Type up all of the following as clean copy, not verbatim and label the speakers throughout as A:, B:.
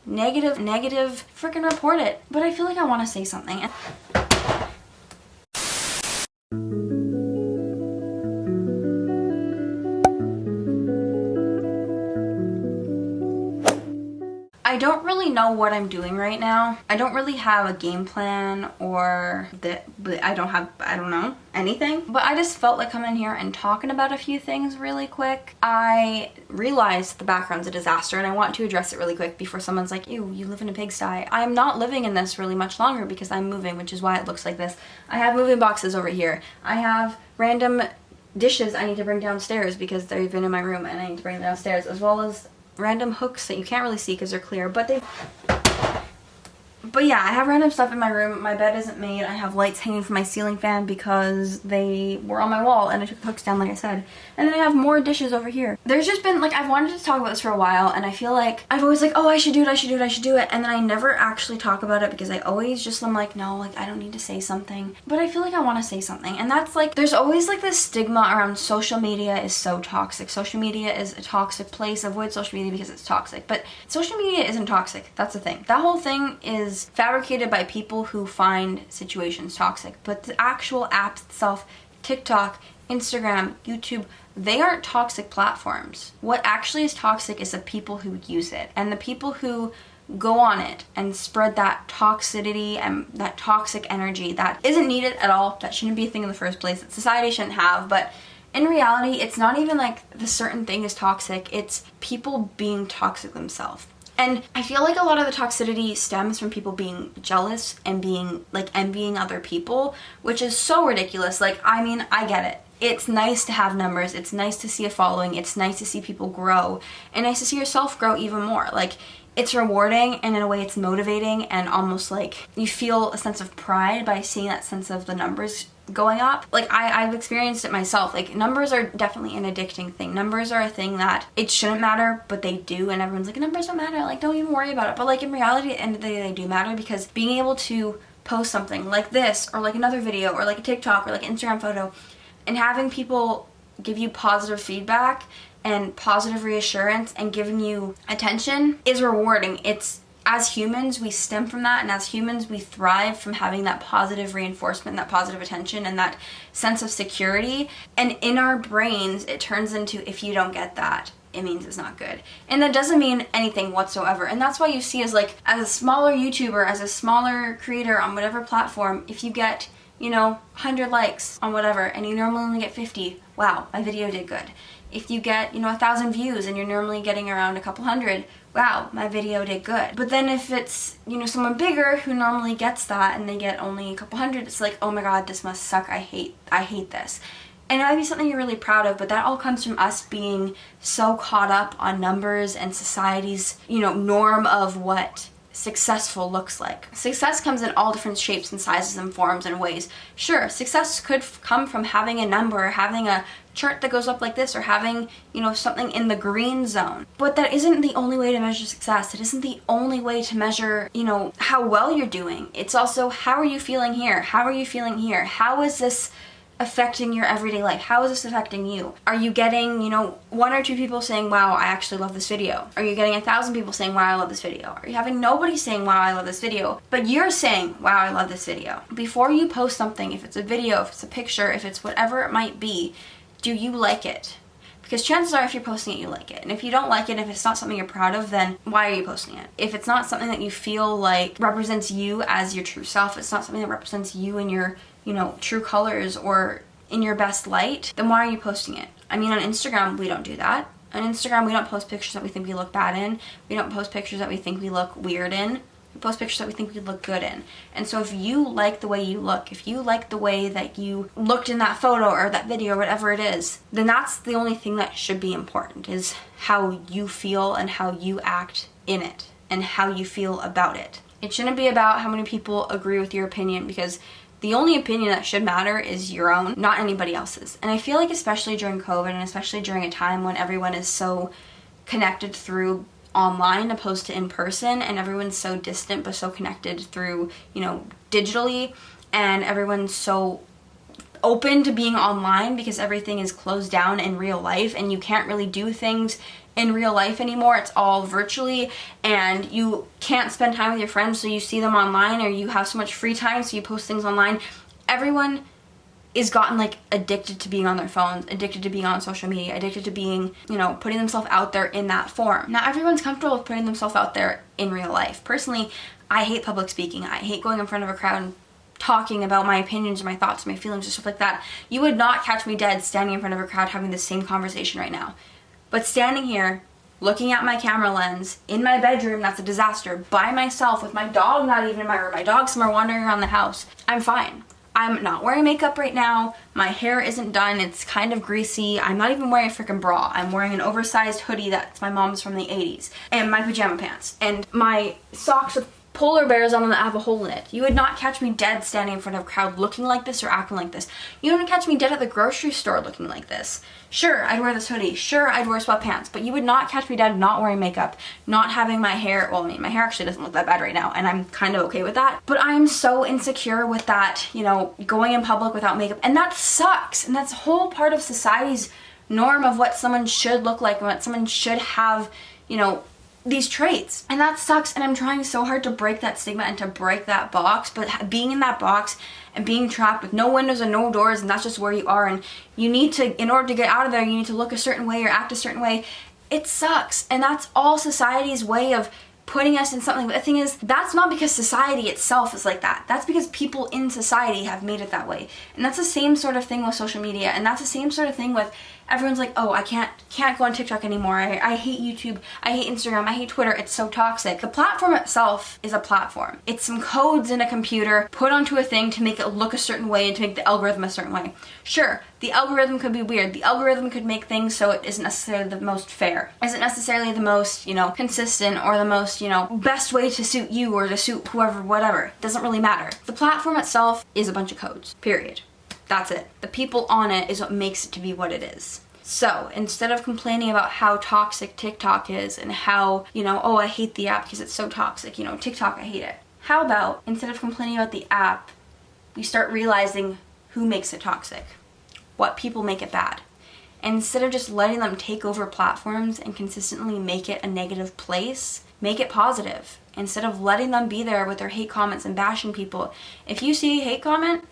A: negative, freaking report it. But I feel like I want to say something. I don't really know what I'm doing right now. I don't really have a game plan or I don't know anything. But I just felt like coming in here and talking about a few things really quick. I realized the background's a disaster and I want to address it really quick before someone's like, ew, you live in a pigsty. I'm not living in this really much longer because I'm moving, which is why it looks like this. I have moving boxes over here. I have random dishes I need to bring downstairs because they've been in my room and I need to bring them downstairs, as well as random hooks that you can't really see because they're clear, but yeah, I have random stuff in my room. My bed isn't made. I have lights hanging from my ceiling fan because they were on my wall and I took the hooks down like I said. And then I have more dishes over here. There's just been, like, I've wanted to talk about this for a while and I feel like I've always like, oh, I should do it. And then I never actually talk about it because I always just, I'm like, no, like, I don't need to say something. But I feel like I want to say something. And that's like, there's always like this stigma around social media is so toxic. Social media is a toxic place. Avoid social media because it's toxic. But social media isn't toxic. That's the thing. That whole thing is fabricated by people who find situations toxic, but the actual app itself, TikTok, Instagram, YouTube, they aren't toxic platforms. What actually is toxic is the people who use it and the people who go on it and spread that toxicity and that toxic energy that isn't needed at all, that shouldn't be a thing in the first place, that society shouldn't have. But in reality, it's not even like the certain thing is toxic, it's people being toxic themselves. And I feel like a lot of the toxicity stems from people being jealous and being like envying other people, which is so ridiculous. Like, I mean, I get it. It's nice to have numbers. It's nice to see a following. It's nice to see people grow and nice to see yourself grow even more. Like, it's rewarding and in a way it's motivating and almost like you feel a sense of pride by seeing that sense of the numbers going up. Like, I've experienced it myself. Like, numbers are definitely an addicting thing. Numbers are a thing that it shouldn't matter, but they do, and everyone's like, numbers don't matter, like, don't even worry about it. But like, in reality, at the end of the day, they do matter, because being able to post something like this or like another video or like a TikTok or like an Instagram photo and having people give you positive feedback and positive reassurance and giving you attention is rewarding. It's, as humans, we stem from that, and as humans, we thrive from having that positive reinforcement, that positive attention, and that sense of security. And in our brains, it turns into, if you don't get that, it means it's not good. And that doesn't mean anything whatsoever. And that's why you see, as a smaller YouTuber, as a smaller creator on whatever platform, if you get, 100 likes on whatever, and you normally only get 50, wow, my video did good. If you get, 1,000 views and you're normally getting around a couple hundred, wow, my video did good. But then if it's, someone bigger who normally gets that and they get only a couple hundred, it's like, oh my god, this must suck, I hate this. And it might be something you're really proud of, but that all comes from us being so caught up on numbers and society's, norm of what successful looks like. Success comes in all different shapes and sizes and forms and ways. Sure, success could come from having a number, or having a chart that goes up like this, or having, something in the green zone. But that isn't the only way to measure success. It isn't the only way to measure, how well you're doing. It's also, how are you feeling here? How are you feeling here? How is this affecting your everyday life? How is this affecting you? Are you getting, 1 or 2 people saying, wow, I actually love this video? Are you getting 1,000 people saying, wow, I love this video? Are you having nobody saying, wow, I love this video, but you're saying, wow, I love this video? Before you post something, if it's a video, if it's a picture, if it's whatever it might be, do you like it? Because chances are, if you're posting it, you like it. And if you don't like it, if it's not something you're proud of, then why are you posting it? If it's not something that you feel like represents you as your true self, it's not something that represents you in your, true colors or in your best light, then why are you posting it? I mean, on Instagram, we don't do that. On Instagram, we don't post pictures that we think we look bad in. We don't post pictures that we think we look weird in. We post pictures that we think we look good in. And so if you like the way you look, if you like the way that you looked in that photo or that video or whatever it is, then that's the only thing that should be important, is how you feel and how you act in it and how you feel about it. It shouldn't be about how many people agree with your opinion, because the only opinion that should matter is your own, not anybody else's. And I feel like, especially during COVID and especially during a time when everyone is so connected through online opposed to in person, and everyone's so distant but so connected through, digitally, and everyone's so open to being online because everything is closed down in real life and you can't really do things in real life anymore. It's all virtually, and you can't spend time with your friends, so you see them online, or you have so much free time, so you post things online. Everyone is gotten like addicted to being on their phones, addicted to being on social media, addicted to being, you know, putting themselves out there in that form. Not everyone's comfortable with putting themselves out there in real life. Personally, I hate public speaking. I hate going in front of a crowd and talking about my opinions and my thoughts and my feelings and stuff like that. You would not catch me dead standing in front of a crowd having the same conversation right now. But standing here, looking at my camera lens, in my bedroom, that's a disaster, by myself, with my dog not even in my room, my dog somewhere wandering around the house, I'm fine. I'm not wearing makeup right now, my hair isn't done, it's kind of greasy, I'm not even wearing a freaking bra, I'm wearing an oversized hoodie that's my mom's from the 80s, and my pajama pants, and my socks with polar bears on them that have a hole in it. You would not catch me dead standing in front of a crowd looking like this or acting like this. You wouldn't catch me dead at the grocery store looking like this. Sure, I'd wear this hoodie. Sure, I'd wear sweatpants. But you would not catch me dead not wearing makeup, not having my hair, well, I mean, my hair actually doesn't look that bad right now, and I'm kind of okay with that. But I'm so insecure with that, you know, going in public without makeup. And that sucks. And that's a whole part of society's norm of what someone should look like and what someone should have, you know, these traits. And that sucks, and I'm trying so hard to break that stigma and to break that box, but being in that box and being trapped with no windows and no doors, and that's just where you are, and you need to, in order to get out of there, you need to look a certain way or act a certain way. It sucks, and that's all society's way of putting us in something. But the thing is, that's not because society itself is like that. That's because people in society have made it that way. And that's the same sort of thing with social media, and that's the same sort of thing with everyone's like, oh, I can't go on TikTok anymore. I hate YouTube. I hate Instagram. I hate Twitter. It's so toxic. The platform itself is a platform. It's some codes in a computer put onto a thing to make it look a certain way and to make the algorithm a certain way. Sure, the algorithm could be weird. The algorithm could make things so it isn't necessarily the most fair. Isn't necessarily the most, you know, consistent or the most, you know, best way to suit you or to suit whoever, whatever. Doesn't really matter. The platform itself is a bunch of codes. Period. That's it. The people on it is what makes it to be what it is. So instead of complaining about how toxic TikTok is and how, you know, oh, I hate the app because it's so toxic, you know, TikTok, I hate it. How about instead of complaining about the app, we start realizing who makes it toxic, what people make it bad. And instead of just letting them take over platforms and consistently make it a negative place, make it positive. Instead of letting them be there with their hate comments and bashing people. If you see a hate comment,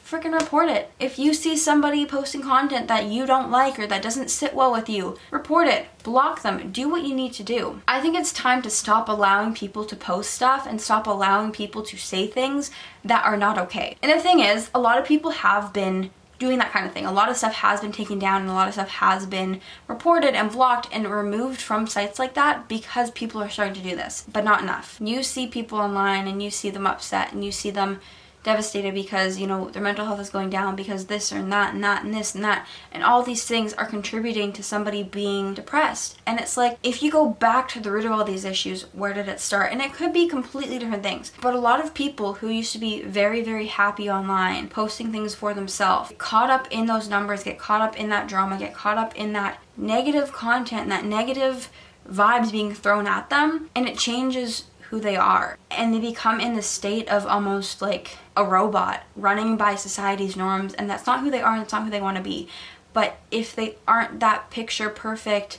A: freaking report it. If you see somebody posting content that you don't like or that doesn't sit well with you, report it, block them, do what you need to do. I think it's time to stop allowing people to post stuff and stop allowing people to say things that are not okay. And the thing is, a lot of people have been doing that kind of thing. A lot of stuff has been taken down and a lot of stuff has been reported and blocked and removed from sites like that because people are starting to do this, but not enough. You see people online and you see them upset and you see them devastated because, you know, their mental health is going down because this or that and that and this and that, and all these things are contributing to somebody being depressed. And it's like, if you go back to the root of all these issues, where did it start? And it could be completely different things, but a lot of people who used to be very, very happy online, posting things for themselves, get caught up in those numbers, get caught up in that drama, get caught up in that negative content and that negative vibes being thrown at them, and it changes who they are, and they become in the state of almost like a robot running by society's norms, and that's not who they are and it's not who they want to be. But if they aren't that picture perfect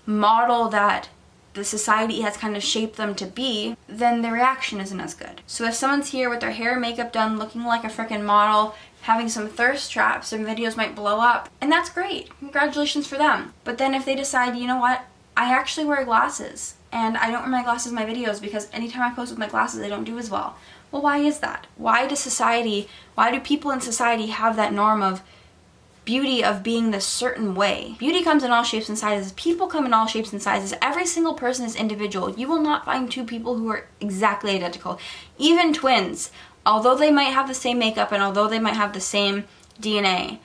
A: model that the society has kind of shaped them to be, then the reaction isn't as good. So if someone's here with their hair and makeup done, looking like a freaking model, having some thirst traps, their videos might blow up, and that's great, congratulations for them. But then if they decide, you know what, I actually wear glasses and I don't wear my glasses in my videos because anytime I post with my glasses they don't do as well. Well, why is that? Why do people in society have that norm of beauty of being this certain way? Beauty comes in all shapes and sizes. People come in all shapes and sizes. Every single person is individual. You will not find two people who are exactly identical. Even twins, although they might have the same makeup and although they might have the same DNA,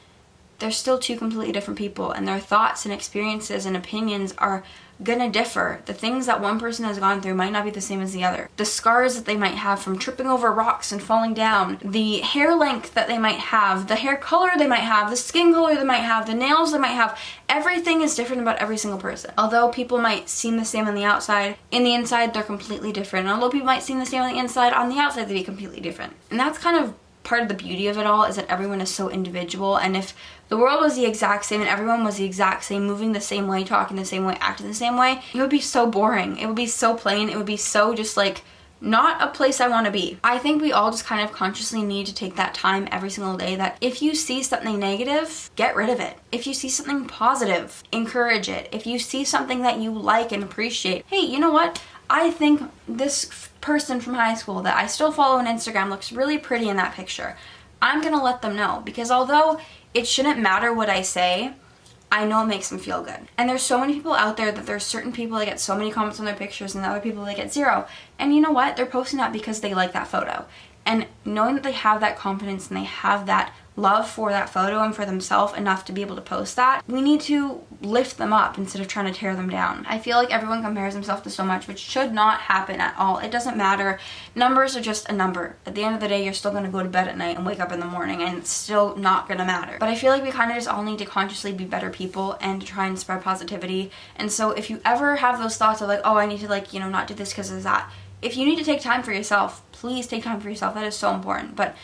A: they're still two completely different people, and their thoughts and experiences and opinions are gonna differ. The things that one person has gone through might not be the same as the other. The scars that they might have from tripping over rocks and falling down, the hair length that they might have, the hair color they might have, the skin color they might have, the nails they might have, everything is different about every single person. Although people might seem the same on the outside, in the inside they're completely different. And although people might seem the same on the inside, on the outside they'd be completely different. And that's kind of part of the beauty of it all is that everyone is so individual, and if the world was the exact same and everyone was the exact same, moving the same way, talking the same way, acting the same way, it would be so boring. It would be so plain. It would be so just like not a place I want to be. I think we all just kind of consciously need to take that time every single day that if you see something negative, get rid of it. If you see something positive, encourage it. If you see something that you like and appreciate, hey, you know what? I think this person from high school that I still follow on Instagram looks really pretty in that picture. I'm gonna let them know, because although it shouldn't matter what I say, I know it makes them feel good. And there's so many people out there that there's certain people that get so many comments on their pictures and other people that get 0. And you know what? They're posting that because they like that photo. And knowing that they have that confidence and they have that love for that photo and for themselves enough to be able to post that, we need to lift them up instead of trying to tear them down. I feel like everyone compares themselves to so much, which should not happen at all. It doesn't matter. Numbers are just a number. At the end of the day, you're still going to go to bed at night and wake up in the morning, and it's still not going to matter. But I feel like we kind of just all need to consciously be better people and to try and spread positivity. And so if you ever have those thoughts of like, oh, I need to like, you know, not do this because of that, if you need to take time for yourself, please take time for yourself. That is so important. But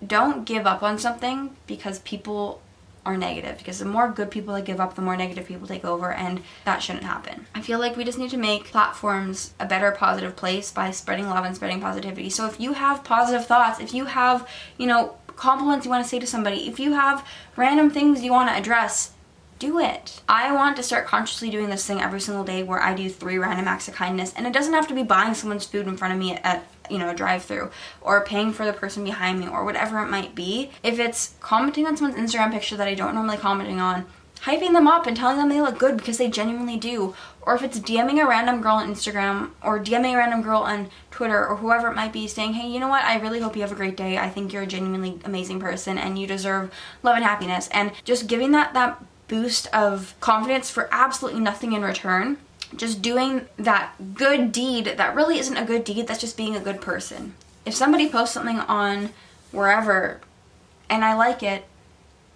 A: don't give up on something because people are negative, because the more good people that give up, the more negative people take over, and that shouldn't happen. I feel like we just need to make platforms a better positive place by spreading love and spreading positivity. So if you have positive thoughts, if you have, you know, compliments you want to say to somebody, if you have random things you want to address, do it. I want to start consciously doing this thing every single day where I do 3 random acts of kindness, and it doesn't have to be buying someone's food in front of me at you know, a drive-through, or paying for the person behind me, or whatever it might be. If it's commenting on someone's Instagram picture that I don't normally commenting on, hyping them up and telling them they look good because they genuinely do. Or if it's DMing a random girl on Instagram, or DMing a random girl on Twitter, or whoever it might be, saying, hey, you know what, I really hope you have a great day. I think you're a genuinely amazing person and you deserve love and happiness. And just giving that boost of confidence for absolutely nothing in return. Just doing that good deed that really isn't a good deed, that's just being a good person. If somebody posts something on wherever and I like it,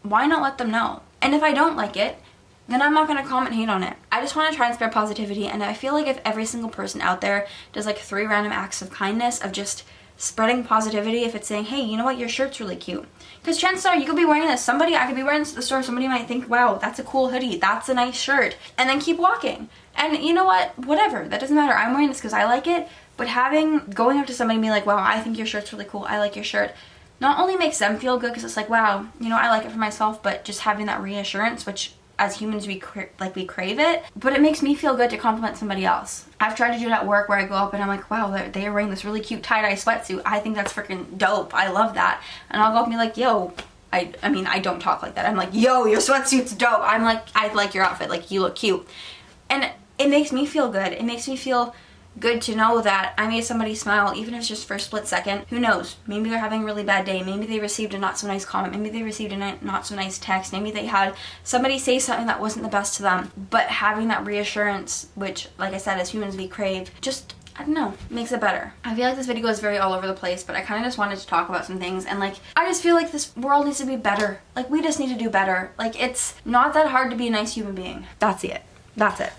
A: why not let them know? And if I don't like it, then I'm not going to comment and hate on it. I just want to try and spread positivity, and I feel like if every single person out there does like 3 random acts of kindness, of just spreading positivity, if it's saying, hey, you know what, your shirt's really cute. Because chances are you could be wearing this. I could be wearing this at the store. Somebody might think, wow, that's a cool hoodie. That's a nice shirt. And then keep walking. And you know what? Whatever. That doesn't matter. I'm wearing this because I like it. But going up to somebody and being like, wow, I think your shirt's really cool. I like your shirt. Not only makes them feel good because it's like, wow, you know, I like it for myself, but just having that reassurance, which as humans we crave it, but it makes me feel good to compliment somebody else. I've tried to do it at work where I go up and I'm like, wow, they are wearing this really cute tie-dye sweatsuit. I think that's freaking dope. I love that. And I'll go up and be like, yo, I mean, I don't talk like that. I'm like, yo, your sweatsuit's dope. I'm like, I like your outfit. Like, you look cute. And it makes me feel good. It makes me feel good to know that I made somebody smile, even if it's just for a split second. Who knows? Maybe they're having a really bad day. Maybe they received a not so nice comment. Maybe they received a not so nice text. Maybe they had somebody say something that wasn't the best to them. But having that reassurance, which, like I said, as humans we crave, just, I don't know, makes it better. I feel like this video is very all over the place, but I kind of just wanted to talk about some things, and like, I just feel like this world needs to be better. Like, we just need to do better. Like, it's not that hard to be a nice human being. That's it. That's it.